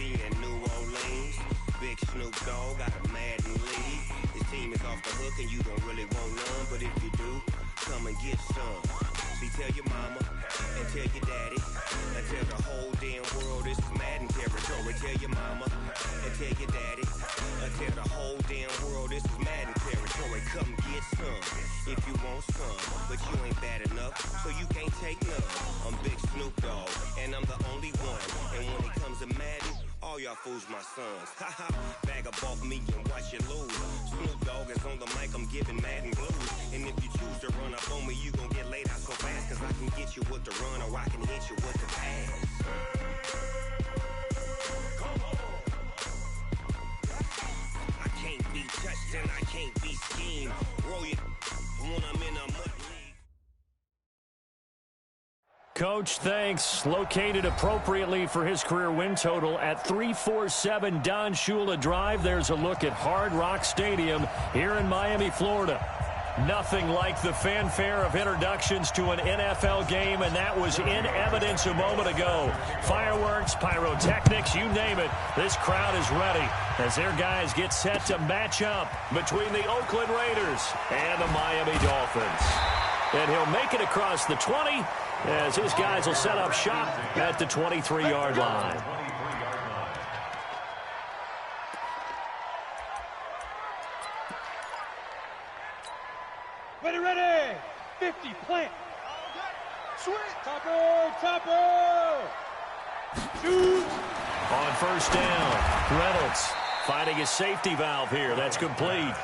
Mississippi and New Orleans. Big Snoop Dogg got a Madden league. His team is off the hook and you don't really want none, but if you do, come and get some. See, tell your mama and tell your daddy and tell the whole damn world this is Madden territory. Tell your mama and tell your daddy and tell the whole damn world this is Madden territory. Come get some if you want some, but you ain't bad enough, so you can't take none. I'm Big Snoop Dogg and I'm the only one, and when it comes to Madden, all y'all fools my sons. Haha, bag up off me and watch you lose. Snoop Dogg is on the mic, I'm giving Madden blues. And if you choose to run up on me, you gon' get laid out so fast, cause I can get you with the run or I can hit you with the pass. Come on. I can't be touched and I can't be schemed. Roll you when I'm in a mud league. Coach, thanks. Located appropriately for his career win total at 347 Don Shula Drive. There's a look at Hard Rock Stadium here in Miami, Florida. Nothing like the fanfare of introductions to an NFL game, and that was in evidence a moment ago. Fireworks, pyrotechnics, you name it. This crowd is ready as their guys get set to match up between the Oakland Raiders and the Miami Dolphins. And he'll make it across the 20 as his guys will set up shop at the 23-yard line. Ready, 50, plant. Sweet. Topper. Shoot. On first down, Reynolds finding his safety valve here. That's complete.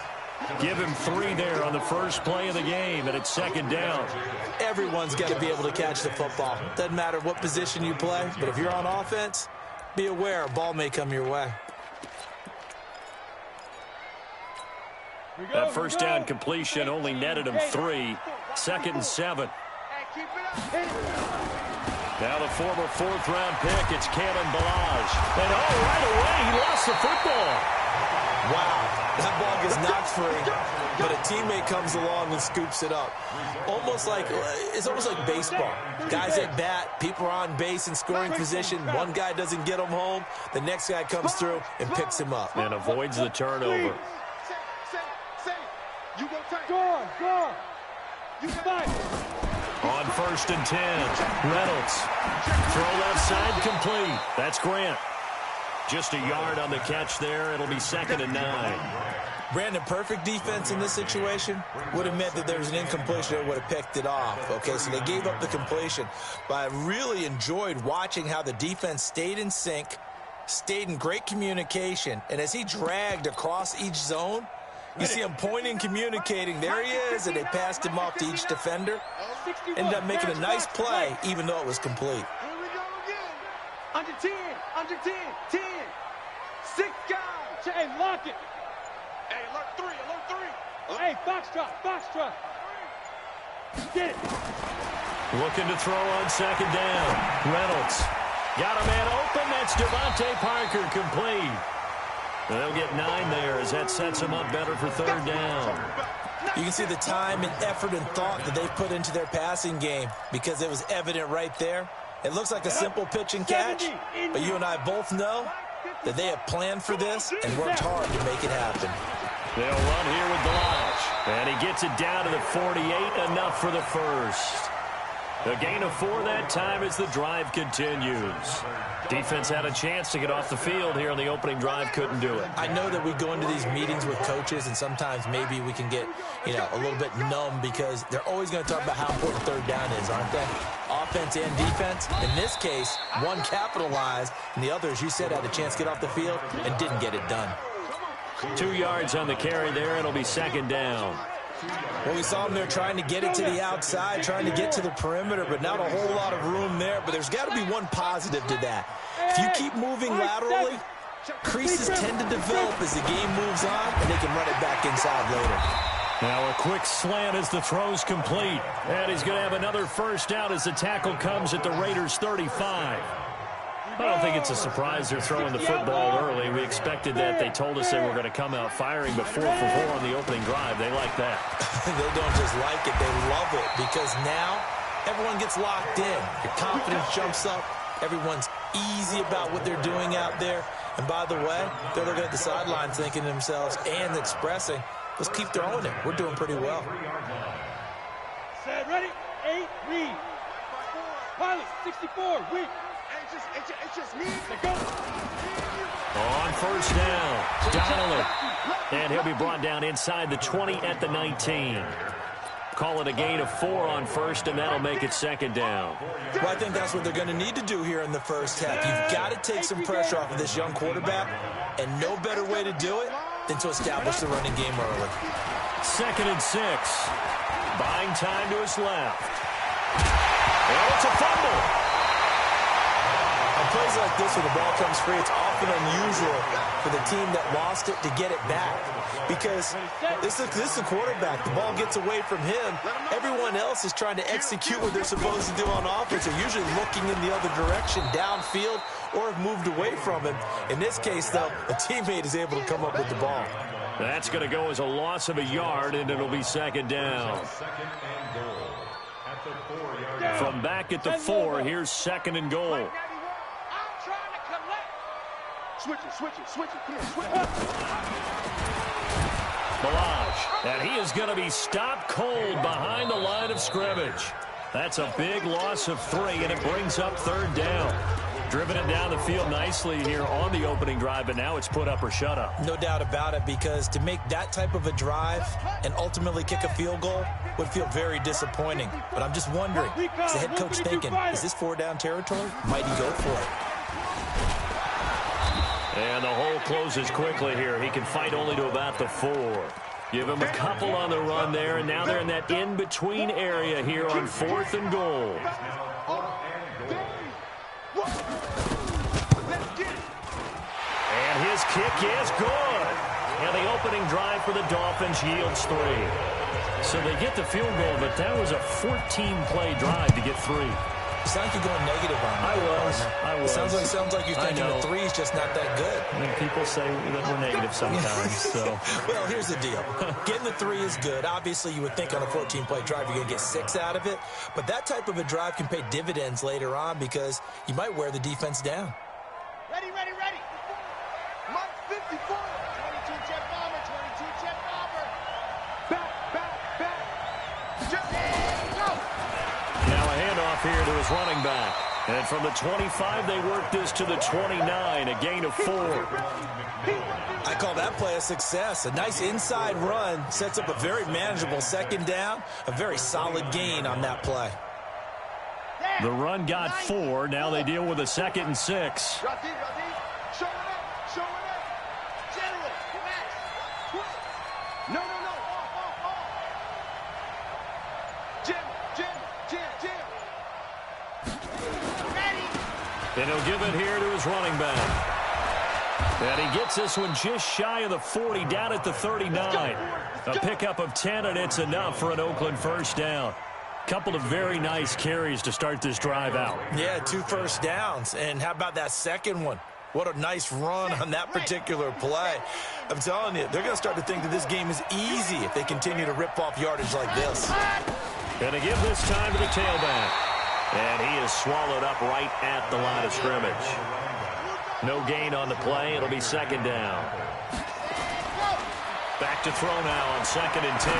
Give him 3 there on the first play of the game, and it's second down. Everyone's got to be able to catch the football. Doesn't matter what position you play, but if you're on offense, be aware a ball may come your way. That first down completion only netted him 3. Second and 7. Now the former 4th-round pick, it's Kalen Ballage. And right away, he lost the football. Wow, that ball gets knocked free, but a teammate comes along and scoops it up. It's almost like baseball. Guys at bat, people are on base in scoring position. One guy doesn't get him home. The next guy comes through and picks him up. And avoids the turnover. Go. You fight. On first and 10, Reynolds. Throw left side complete. That's Grant. Just a yard on the catch there. It'll be second and 9. Brandon, perfect defense in this situation would have meant that there was an incompletion that would have picked it off. Okay, so they gave up the completion. But I really enjoyed watching how the defense stayed in sync, stayed in great communication, and as he dragged across each zone, you see him pointing, communicating. There he is, and they passed him off to each defender. Ended up making a nice play, even though it was complete. Here we go again. Under 10. 10. 6 guys. Hey, lock it. Hey, alert 3. Hey, foxtrot. Get it. Looking to throw on second down. Reynolds. Got a man open. That's Devontae Parker, complete. They'll get 9 there as that sets them up better for third down. You can see the time and effort and thought that they've put into their passing game because it was evident right there. It looks like a simple pitch and catch, but you and I both know that they have planned for this and worked hard to make it happen. They'll run here with Ballage, and he gets it down to the 48, enough for the first. A gain of 4 that time as the drive continues. Defense had a chance to get off the field here on the opening drive, couldn't do it. I know that we go into these meetings with coaches, and sometimes maybe we can get, a little bit numb because they're always going to talk about how important third down is, aren't they? Offense and defense. In this case, one capitalized, and the other, as you said, had a chance to get off the field and didn't get it done. 2 yards on the carry there. It'll be second down. Well, we saw them there trying to get it to the outside, trying to get to the perimeter, but not a whole lot of room there. But there's got to be one positive to that. If you keep moving laterally, creases tend to develop as the game moves on, and they can run it back inside later. Now a quick slant as the throw's complete. And he's going to have another first down as the tackle comes at the Raiders' 35. I don't think it's a surprise they're throwing the football early. We expected that. They told us they were going to come out firing, but 4 for 4 on the opening drive. They like that. They don't just like it. They love it because now everyone gets locked in. Your confidence jumps up. Everyone's easy about what they're doing out there. And by the way, they're looking at the sideline thinking to themselves and expressing, let's keep throwing it. We're doing pretty well. Set, ready? 8, read. Pilot, 64, weak. It's just me. Go. On first down, Donald. And he'll be brought down inside the 20 at the 19. Call it a gain of 4 on first, and that'll make it second down. Well, I think that's what they're going to need to do here in the first half. You've got to take some pressure off of this young quarterback, and no better way to do it than to establish the running game early. 2nd and 6. Buying time to his left. And it's a fumble. On plays like this where the ball comes free, it's often unusual for the team that lost it to get it back. Because this is a quarterback. The ball gets away from him. Everyone else is trying to execute what they're supposed to do on offense. They're usually looking in the other direction, downfield, or have moved away from him. In this case, though, a teammate is able to come up with the ball. That's going to go as a loss of a yard, and it'll be second down. From back at the 4, here's 2nd and goal. Switch it. Come on, switch it. Balaj, and he is going to be stopped cold behind the line of scrimmage. That's a big loss of 3, and it brings up 3rd down. Driven it down the field nicely here on the opening drive, but now it's put up or shut up. No doubt about it, because to make that type of a drive and ultimately kick a field goal would feel very disappointing. But I'm just wondering, is the head coach thinking, is this 4-down territory? Might he go for it? And the hole closes quickly here. He can fight only to about the 4. Give him a couple on the run there, and now they're in that in-between area here on 4th and goal. And his kick is good. And the opening drive for the Dolphins yields 3. So they get the field goal, but that was a 14-play drive to get 3. It sounds like you're going negative on that. I was. Sounds like you're thinking the 3 is just not that good. I mean, people say that we're negative sometimes. So. Well, here's the deal. Getting the 3 is good. Obviously, you would think on a 14-play drive you're going to get 6 out of it. But that type of a drive can pay dividends later on because you might wear the defense down. Ready. Mark 54. 22 jet bomber. Back. Go. Now a handoff here to his running back. And from the 25, they work this to the 29, a gain of 4. I call that play a success. A nice inside run sets up a very manageable 2nd down, a very solid gain on that play. The run got 4. Now they deal with a 2nd and 6. Show it up. General, relax. No. And he'll give it here to his running back. And he gets this one just shy of the 40, down at the 39. A pickup of 10, and it's enough for an Oakland first down. Couple of very nice carries to start this drive out. Yeah, 2 first downs. And how about that second one? What a nice run on that particular play. I'm telling you, they're going to start to think that this game is easy if they continue to rip off yardage like this. Going to give this time to the tailback. And he is swallowed up right at the line of scrimmage. No gain on the play. It'll be 2nd down. Back to throw now on 2nd and 10.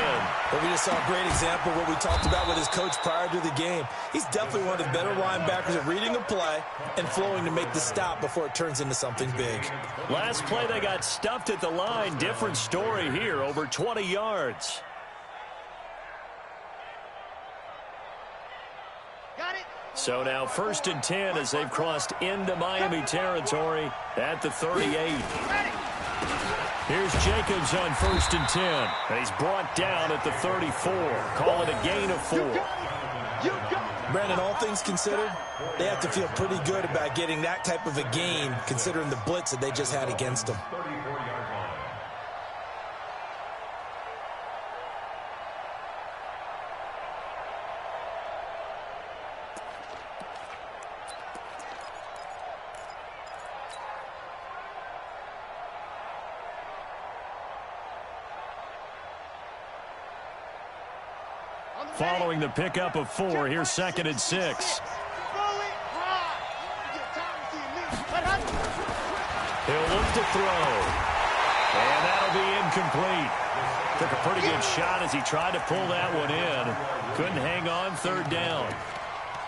Well, we just saw a great example of what we talked about with his coach prior to the game. He's definitely one of the better linebackers at reading a play and flowing to make the stop before it turns into something big. Last play, they got stuffed at the line. Different story here, over 20 yards. So now 1st and 10 as they've crossed into Miami territory at the 38. Here's Jacobs on 1st and 10. And he's brought down at the 34. Call it a gain of 4. Brandon, all things considered, they have to feel pretty good about getting that type of a gain considering the blitz that they just had against them. Following the pickup of 4, here's 2nd and 6. He'll look to throw. And that'll be incomplete. Took a pretty good shot as he tried to pull that one in. Couldn't hang on, third down.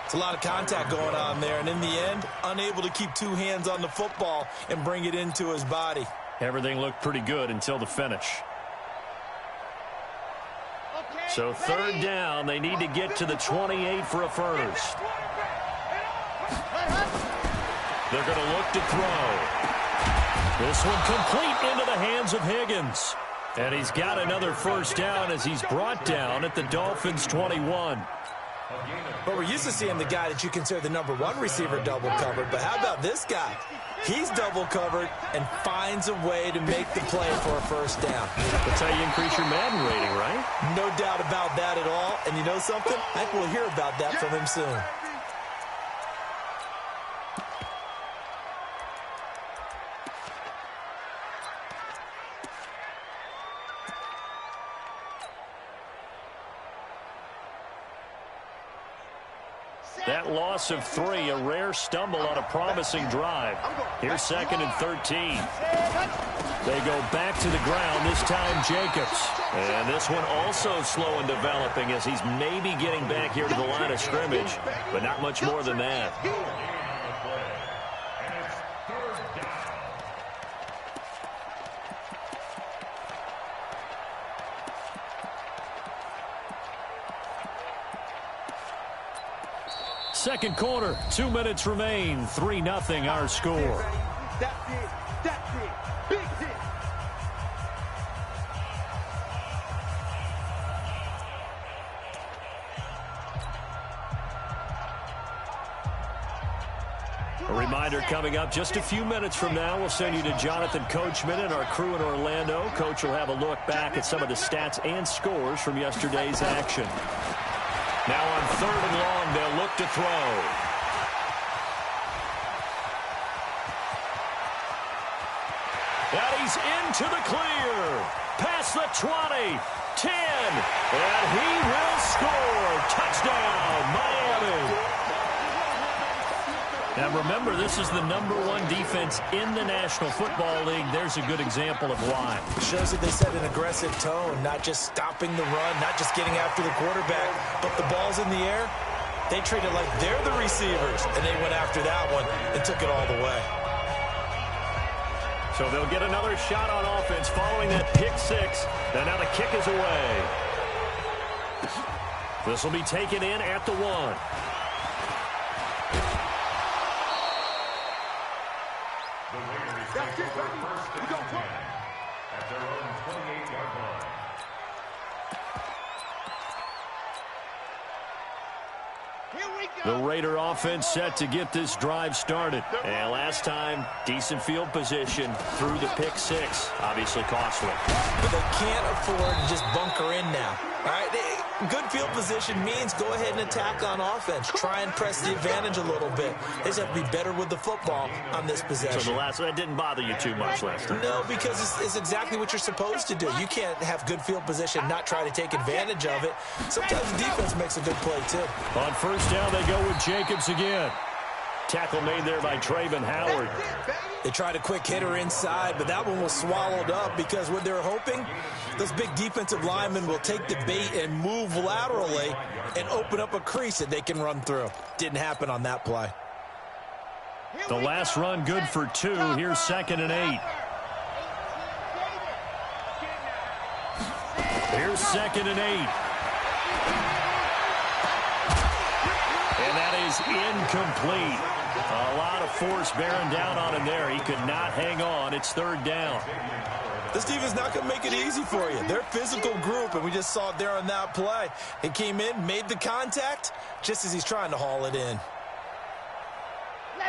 It's a lot of contact going on there, and in the end, unable to keep two hands on the football and bring it into his body. Everything looked pretty good until the finish. So third down, they need to get to the 28 for a first. They're going to look to throw. This one complete into the hands of Higgins. And he's got another first down as he's brought down at the Dolphins' 21. But we're used to seeing the guy that you consider the #1 receiver double covered. But how about this guy? He's double covered and finds a way to make the play for a first down. That's how you increase your Madden rating, right? No doubt about that at all. And you know something? I think we'll hear about that from him soon. That loss of 3, a rare stumble on a promising drive. Here's 2nd and 13. They go back to the ground, this time Jacobs. And this one also slow in developing as he's maybe getting back here to the line of scrimmage, but not much more than that. Second quarter, 2 minutes remain. 3-0 our score. That's it. That's it. Big hit. A reminder coming up just a few minutes from now. We'll send you to Jonathan Coachman and our crew in Orlando. Coach will have a look back at some of the stats and scores from yesterday's action. Now on 3rd and long, they'll look to throw. And he's into the clear. Past the 20, 10, and he will score. Touchdown, Miami. Now remember, this is the #1 defense in the National Football League. There's a good example of why. It shows that they set an aggressive tone, not just stopping the run, not just getting after the quarterback, but the ball's in the air. They treat it like they're the receivers, and they went after that one and took it all the way. So they'll get another shot on offense following that pick 6. And now the kick is away. This will be taken in at the 1. That's it, baby. We go for it. At their own 28-yard line. The Raider offense set to get this drive started. And last time, decent field position through the pick 6. Obviously costly. But they can't afford to just bunker in now. All right, good field position means go ahead and attack on offense. Try and press the advantage a little bit. They just have to be better with the football on this possession. So the last one didn't bother you too much last time? No, because it's exactly what you're supposed to do. You can't have good field position, not try to take advantage of it. Sometimes the defense makes a good play, too. On first down, they go with Jacobs again. Tackle made there by Trayvon Howard. They tried a quick hitter inside, but that one was swallowed up because what they're hoping, those big defensive linemen will take the bait and move laterally and open up a crease that they can run through. Didn't happen on that play. The last run good for 2. Here's 2nd and 8. Here's 2nd and 8. And that is incomplete. A lot of force bearing down on him there. He could not hang on. It's 3rd down. This defense is not going to make it easy for you. They're a physical group, and we just saw it there on that play. He came in, made the contact, just as he's trying to haul it in.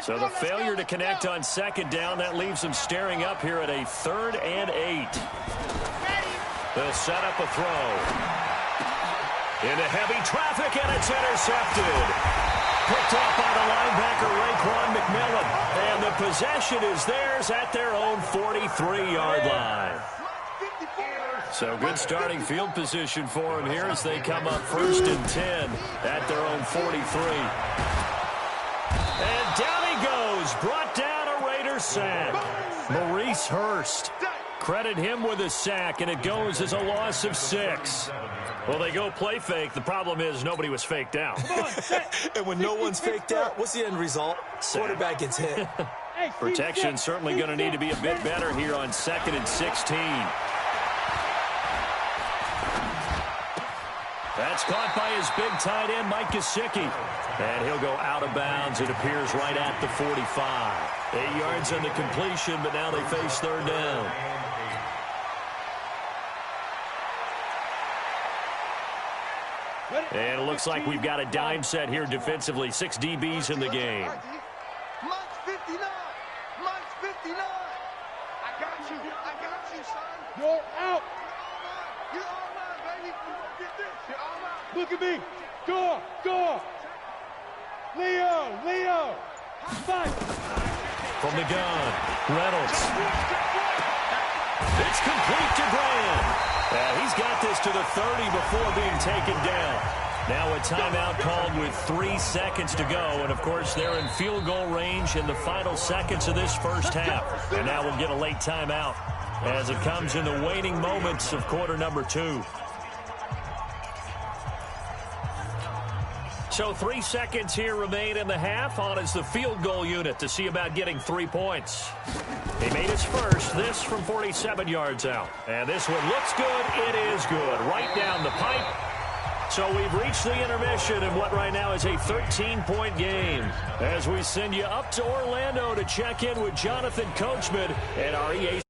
So the failure to connect on 2nd down, that leaves him staring up here at a 3rd and 8. They'll set up a throw. Into heavy traffic, and it's intercepted. Picked off by the linebacker, Raekwon McMillan. And the possession is theirs at their own 43-yard line. So good starting field position for them here as they come up 1st and 10 at their own 43. And down he goes, brought down a Raider sack. Maurice Hurst. Credit him with a sack, and it goes as a loss of 6. Well, they go play fake. The problem is nobody was faked out. And when no one's faked out, what's the end result? Quarterback gets hit. Protection certainly going to need to be a bit better here on 2nd and 16. That's caught by his big tight end, Mike Gesicki. And he'll go out of bounds. It appears right at the 45. 8 yards on the completion, but now they face 3rd down. And it looks like we've got a dime set here defensively. 6 DBs in the game. Mike's 59. Mike's 59. I got you, son. You're out. You're all mine, baby. Get this. You're all mine. Look at me. Go. Leo. Fight. From the gun, Reynolds. It's complete to Graham. He's got this to the 30 before being taken down. Now a timeout called with 3 seconds to go. And, of course, they're in field goal range in the final seconds of this first half. And now we'll get a late timeout as it comes in the waning moments of quarter number 2. So 3 seconds here remain in the half. On is the field goal unit to see about getting 3 points. He made his first, this from 47 yards out. And this one looks good. It is good. Right down the pipe. So we've reached the intermission in what right now is a 13-point game. As we send you up to Orlando to check in with Jonathan Coachman at our EA